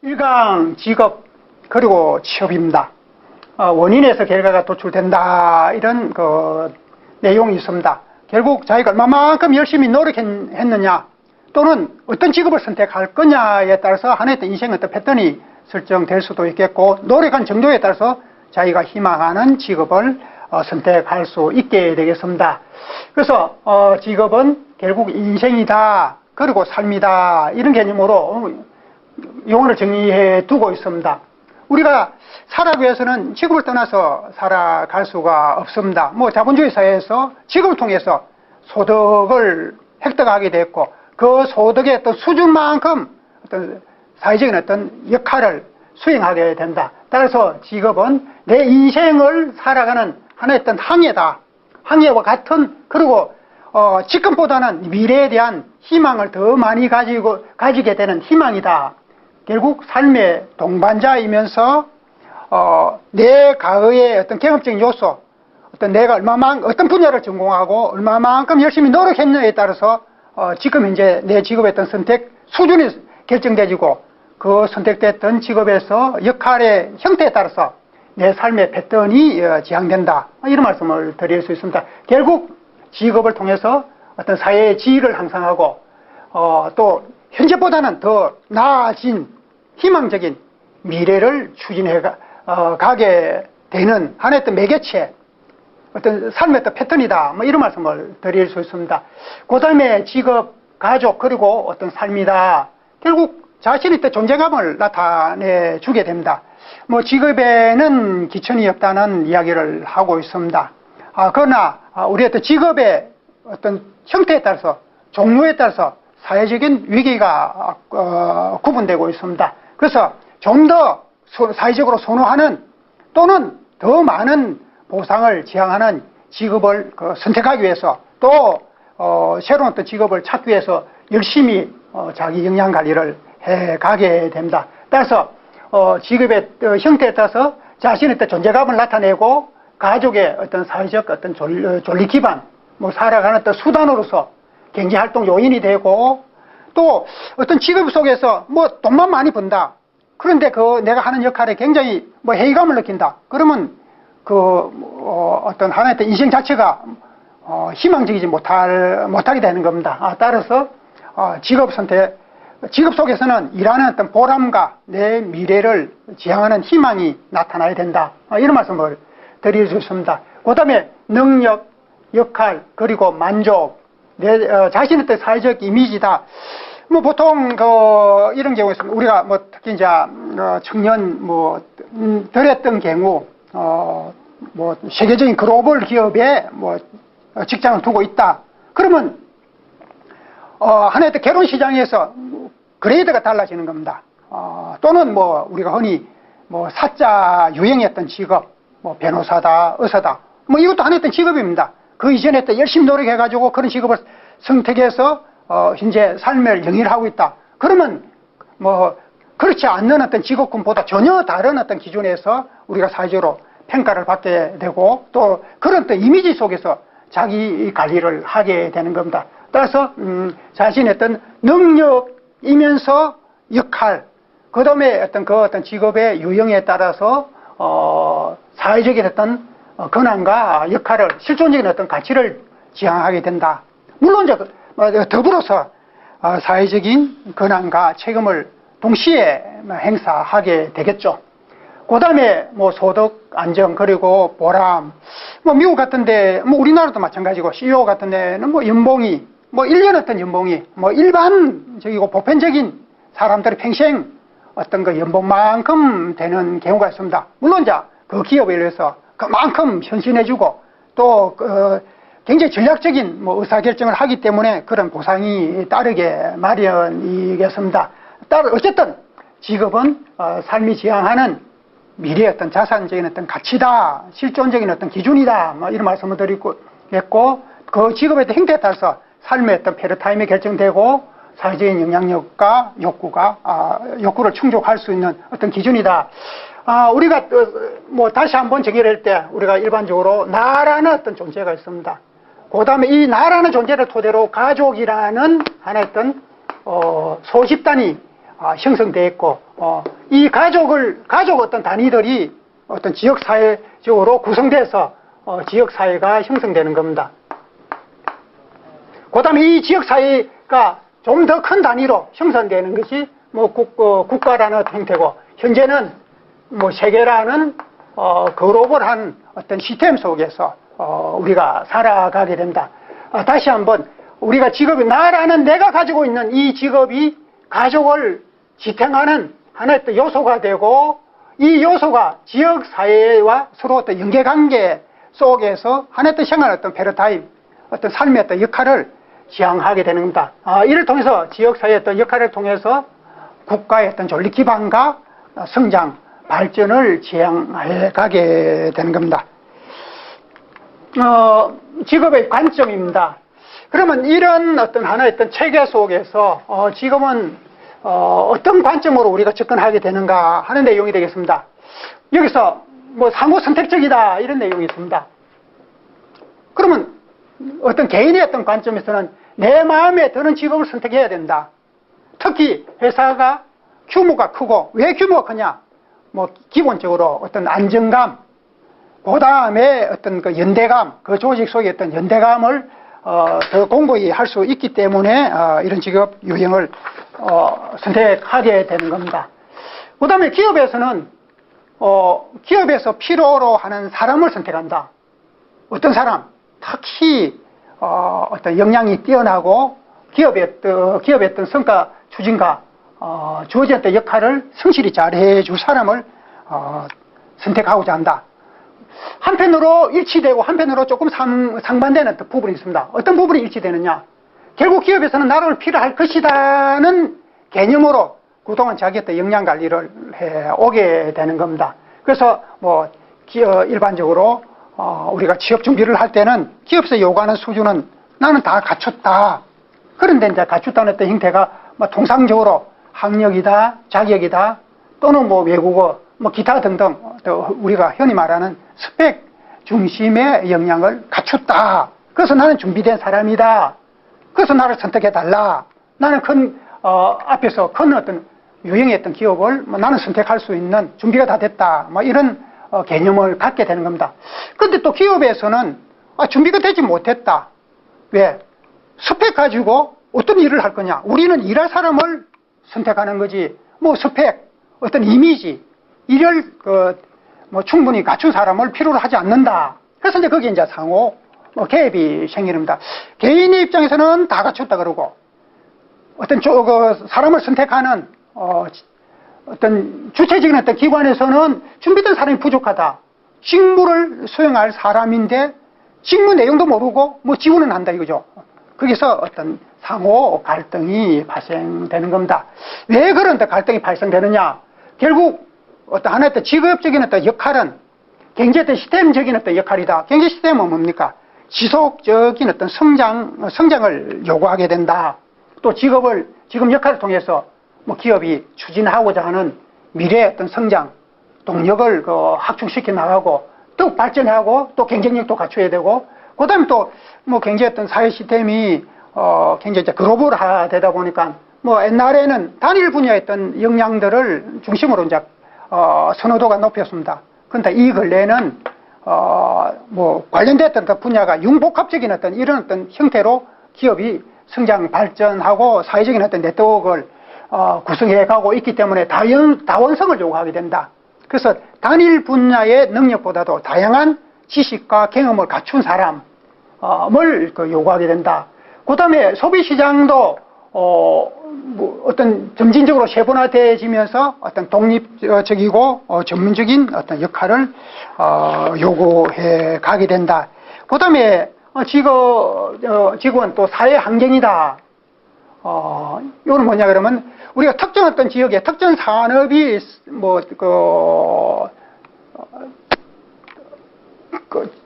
일강, 직업, 그리고 취업입니다. 원인에서 결과가 도출된다. 이런 내용이 있습니다. 결국 자기가 얼마만큼 열심히 노력했느냐, 또는 어떤 직업을 선택할 거냐에 따라서 하나의 인생의 어떤 패턴이 설정될 수도 있겠고, 노력한 정도에 따라서 자기가 희망하는 직업을 선택할 수 있게 되겠습니다. 그래서 직업은 결국 인생이다, 그리고 삶이다, 이런 개념으로 용어를 정리해 두고 있습니다. 우리가 살아가기 위해서는 직업을 떠나서 살아갈 수가 없습니다. 자본주의 사회에서 직업을 통해서 소득을 획득하게 됐고, 그 소득의 어떤 수준만큼 어떤 사회적인 어떤 역할을 수행하게 된다. 따라서 직업은 내 인생을 살아가는 하나의 어떤 항해다. 항해와 같은, 그리고 지금보다는 미래에 대한 희망을 더 많이 가지게 되는 희망이다. 결국 삶의 동반자이면서 내 가의 어떤 경험적인 요소, 내가 어떤 분야를 전공하고 얼마만큼 열심히 노력했느냐에 따라서 지금 현재 내 직업의 어떤 선택 수준이 결정되지고, 그 선택됐던 직업에서 역할의 형태에 따라서 내 삶의 패턴이 지향된다. 이런 말씀을 드릴 수 있습니다. 결국 직업을 통해서 어떤 사회의 지위를 향상하고, 또 현재보다는 더 나아진 희망적인 미래를 추진해 가게 되는 하나의 어떤 매개체, 어떤 삶의 어떤 패턴이다. 이런 말씀을 드릴 수 있습니다. 그 다음에 직업, 가족, 그리고 어떤 삶이다. 결국 자신의 어떤 존재감을 나타내 주게 됩니다. 직업에는 기천이 없다는 이야기를 하고 있습니다. 그러나 우리 어떤 직업의 어떤 형태에 따라서, 종류에 따라서 사회적인 위기가 구분되고 있습니다. 그래서 좀 더 사회적으로 선호하는, 또는 더 많은 보상을 지향하는 직업을 선택하기 위해서, 또 새로운 어떤 직업을 찾기 위해서 열심히 자기 역량 관리를 해 가게 됩니다. 따라서 직업의 형태에 따라서 자신의 어떤 존재감을 나타내고, 가족의 어떤 사회적 어떤 존립 기반, 살아가는 어떤 수단으로서 경제활동 요인이 되고, 또 어떤 직업 속에서 돈만 많이 번다. 그런데 내가 하는 역할에 굉장히 회의감을 느낀다. 그러면 어떤 하나의 인생 자체가 희망적이지 못하게 되는 겁니다. 따라서 직업 속에서는 일하는 어떤 보람과 내 미래를 지향하는 희망이 나타나야 된다. 이런 말씀을 드릴 수 있습니다. 그 다음에 능력, 역할, 그리고 만족, 내 자신의 어떤 사회적 이미지다. 보통 이런 경우에 우리가 특히 이제 청년 덜했던 경우 세계적인 글로벌 기업에 직장을 두고 있다. 그러면 하나의 결혼 시장에서 그레이드가 달라지는 겁니다. 또는 우리가 흔히 사자 유행했던 직업, 변호사다, 의사다, 이것도 하나의 직업입니다. 그 이전에 열심히 노력해가지고 그런 직업을 선택해서 현재 삶을 영위하고 있다. 그러면 그렇지 않는 어떤 직업군보다 전혀 다른 어떤 기준에서 우리가 사회적으로 평가를 받게 되고, 또 그런 어떤 이미지 속에서 자기 관리를 하게 되는 겁니다. 따라서 자신의 어떤 능력이면서 역할, 그 다음에 어떤 직업의 유형에 따라서 사회적인 어떤 권한과 역할을, 실존적인 어떤 가치를 지향하게 된다. 물론 더불어서 사회적인 권한과 책임을 동시에 행사하게 되겠죠. 그 다음에 소득 안정, 그리고 보람, 미국 같은데, 우리나라도 마찬가지고, CEO 같은 데는 연봉이, 1년 어떤 연봉이, 일반적이고 보편적인 사람들의 평생 어떤 연봉만큼 되는 경우가 있습니다. 물론 그 기업에 의해서 그만큼 헌신해주고, 또 굉장히 전략적인 의사결정을 하기 때문에 그런 보상이 따르게 마련이겠습니다. 어쨌든 직업은 삶이 지향하는 미래의 어떤 자산적인 어떤 가치다, 실존적인 어떤 기준이다, 이런 말씀을 드리고 했고, 그 직업의 어떤 형태에 따라서 삶의 어떤 패러타임이 결정되고, 사회적인 영향력과 욕구를 충족할 수 있는 어떤 기준이다. 우리가 다시 한번 정의를 할 때 우리가 일반적으로 나라는 어떤 존재가 있습니다. 그 다음에 이 나라는 존재를 토대로 가족이라는 하나의 어떤 소집단이 형성되어 있고, 이 가족 어떤 단위들이 어떤 지역사회적으로 구성돼서 지역사회가 형성되는 겁니다. 그 다음에 이 지역사회가 좀 더 큰 단위로 형성되는 것이 뭐 국가라는 형태고, 현재는 뭐 세계라는 글로벌한 어떤 시스템 속에서 우리가 살아가게 된다. 다시 한번 우리가 직업이 나라는 내가 가지고 있는 이 직업이 가족을 지탱하는 하나의 또 요소가 되고, 이 요소가 지역사회와 서로 어떤 연계관계 속에서 하나의 또 생활 어떤 패러다임, 어떤 삶의 어떤 역할을 지향하게 되는 겁니다. 이를 통해서 지역사회의 어떤 역할을 통해서 국가의 어떤 존립 기반과 성장, 발전을 지향해 가게 되는 겁니다. 직업의 관점입니다. 그러면 이런 어떤 하나의 어떤 체계 속에서 지금은 어떤 관점으로 우리가 접근하게 되는가 하는 내용이 되겠습니다. 여기서 뭐 상호 선택적이다 이런 내용이 있습니다. 그러면 어떤 개인의 어떤 관점에서는 내 마음에 드는 직업을 선택해야 된다. 특히 회사가 규모가 크고, 왜 규모가 크냐? 뭐 기본적으로 어떤 안정감, 그 다음에 어떤 그 연대감, 그 조직 속의 어떤 연대감을 더 공고히 할 수 있기 때문에 이런 직업 유형을 선택하게 되는 겁니다. 그 다음에 기업에서는 기업에서 필요로 하는 사람을 선택한다. 어떤 사람, 특히 어떤 역량이 뛰어나고 기업의 어떤 성과 추진과 주어진 어떤 역할을 성실히 잘 해줄 사람을 선택하고자 한다. 한편으로 일치되고 한편으로 조금 상반되는 어떤 부분이 있습니다. 어떤 부분이 일치되느냐? 결국 기업에서는 나를 필요할 것이라는 개념으로 그동안 자기 어떤 역량 관리를 해 오게 되는 겁니다. 그래서 뭐 일반적으로 우리가 취업 준비를 할 때는 기업에서 요구하는 수준은 나는 다 갖췄다. 그런데 이제 갖췄다는 어떤 형태가 뭐 통상적으로 학력이다, 자격이다, 또는 뭐 외국어, 뭐 기타 등등 우리가 흔히 말하는 스펙 중심의 역량을 갖췄다. 그래서 나는 준비된 사람이다. 그래서 나를 선택해달라. 나는 앞에서 큰 어떤 유형의 어떤 기업을 나는 선택할 수 있는 준비가 다 됐다. 뭐 이런 개념을 갖게 되는 겁니다. 그런데 또 기업에서는 준비가 되지 못했다. 왜? 스펙 가지고 어떤 일을 할 거냐? 우리는 일할 사람을 선택하는 거지. 뭐 스펙, 어떤 이미지, 일을 뭐 충분히 갖춘 사람을 필요로 하지 않는다. 그래서 이제 거기에 이제 상호 갭이 생깁니다. 개인의 입장에서는 다 갖췄다 그러고, 어떤 사람을 선택하는 어떤 주체적인 어떤 기관에서는 준비된 사람이 부족하다. 직무를 수행할 사람인데 직무 내용도 모르고 뭐 지원은 한다 이거죠. 거기서 어떤 상호 갈등이 발생되는 겁니다. 왜 그런 갈등이 발생되느냐? 결국 어떤 하나의 어떤 직업적인 어떤 역할은 경제 어떤 시스템적인 어떤 역할이다. 경제 시스템은 뭡니까? 지속적인 어떤 성장을 요구하게 된다. 또 지금 역할을 통해서 뭐 기업이 추진하고자 하는 미래의 어떤 성장, 동력을 확충시켜 나가고, 또 발전하고, 또 경쟁력도 갖춰야 되고, 그 다음에 또 뭐 굉장히 어떤 사회 시스템이 굉장히 이제 글로벌화 되다 보니까 뭐 옛날에는 단일 분야의 어떤 역량들을 중심으로 이제 선호도가 높였습니다. 그런데 이 근래에는 뭐 관련됐던 그 분야가 융복합적인 어떤 이런 어떤 형태로 기업이 성장 발전하고 사회적인 어떤 네트워크를 구성해 가고 있기 때문에 다원성을 요구하게 된다. 그래서 단일 분야의 능력보다도 다양한 지식과 경험을 갖춘 사람을 요구하게 된다. 그 다음에 소비시장도 뭐 어떤 점진적으로 세분화되어지면서 어떤 독립적이고 전문적인 어떤 역할을 요구해 가게 된다. 그 다음에 지구는 또 사회 환경이다. 이거는 뭐냐 그러면 우리가 특정 어떤 지역에 특정 산업이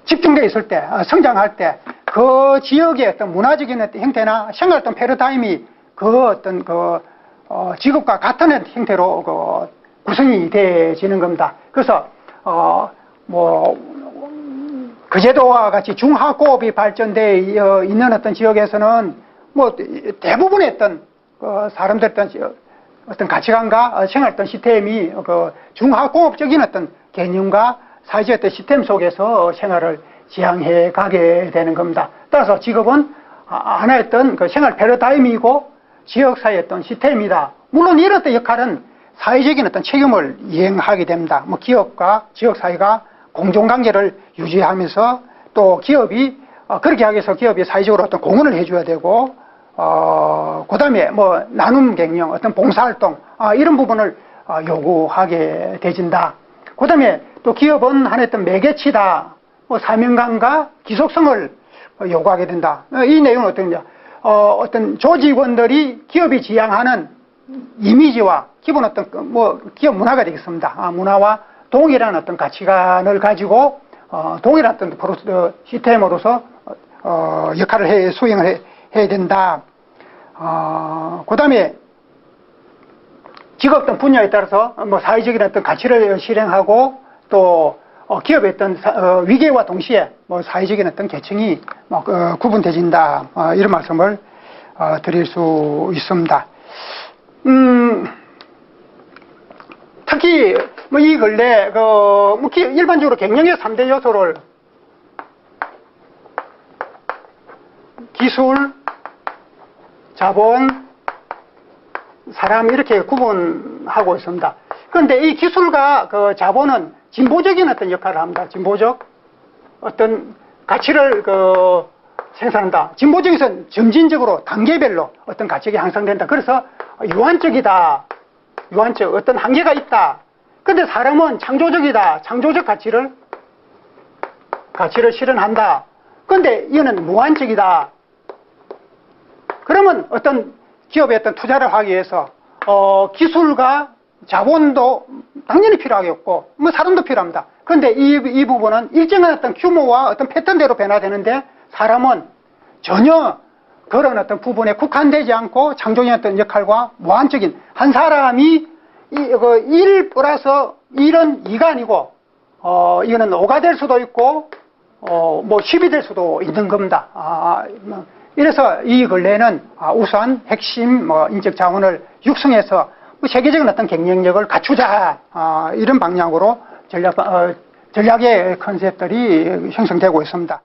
집중되어 있을 때, 성장할 때, 그 지역의 어떤 문화적인 어떤 형태나 생활 어떤 패러다임이 직업과 같은 형태로 구성이 되어지는 겁니다. 그래서, 그제도와 같이 중하고업이 발전되어 있는 어떤 지역에서는 뭐 대부분의 어떤 사람들 어떤 가치관과 생활 어떤 시스템이 그 중화공업적인 어떤 개념과 사회적 어떤 시스템 속에서 생활을 지향해 가게 되는 겁니다. 따라서 직업은 하나의 어떤 그 생활 패러다임이고 지역사회의 어떤 시스템이다. 물론 이런 어떤 역할은 사회적인 어떤 책임을 이행하게 됩니다. 뭐 기업과 지역사회가 공존관계를 유지하면서 또 기업이 그렇게 하기 위해서 기업이 사회적으로 어떤 공헌을 해줘야 되고 그 다음에 뭐 나눔 경영, 어떤 봉사활동 이런 부분을 요구하게 되진다. 그 다음에 또 기업은 하나의 어떤 매개치다. 뭐 사명감과 기속성을 요구하게 된다. 이 내용은 어떠냐? 어떤 조직원들이 기업이 지향하는 이미지와 기본 어떤 뭐 기업 문화가 되겠습니다. 문화와 동일한 어떤 가치관을 가지고 동일한 어떤 시스템으로서 역할을 수행을 해야 된다. 그 다음에 직업 어떤 분야에 따라서 뭐 사회적인 어떤 가치를 실행하고 또 기업의 어떤 위계와 동시에 뭐 사회적인 어떤 계층이 구분되진다. 이런 말씀을 드릴 수 있습니다. 특히 뭐 이 근래 일반적으로 경영의 3대 요소를 기술, 자본, 사람 이렇게 구분하고 있습니다. 그런데 이 기술과 그 자본은 진보적인 어떤 역할을 합니다. 진보적 어떤 가치를 생산한다. 진보적에서는 점진적으로 단계별로 어떤 가치가 향상된다. 그래서 유한적이다. 유한적 어떤 한계가 있다. 근데 사람은 창조적이다. 창조적 가치를 실현한다. 근데 이거는 무한적이다. 그러면 어떤 기업에 어떤 투자를 하기 위해서 기술과 자본도 당연히 필요하겠고 뭐 사람도 필요합니다. 그런데 이 부분은 일정한 어떤 규모와 어떤 패턴대로 변화되는데 사람은 전혀 그런 어떤 부분에 국한되지 않고 창조적인 어떤 역할과 무한적인 한 사람이 1 플러스 1은 2가 아니고 이거는 5가 될 수도 있고 뭐 10이 될 수도 있는 겁니다. 이래서 이 근래에는 우선 핵심 인적 자원을 육성해서 세계적인 어떤 경쟁력을 갖추자 이런 방향으로 전략의 컨셉들이 형성되고 있습니다.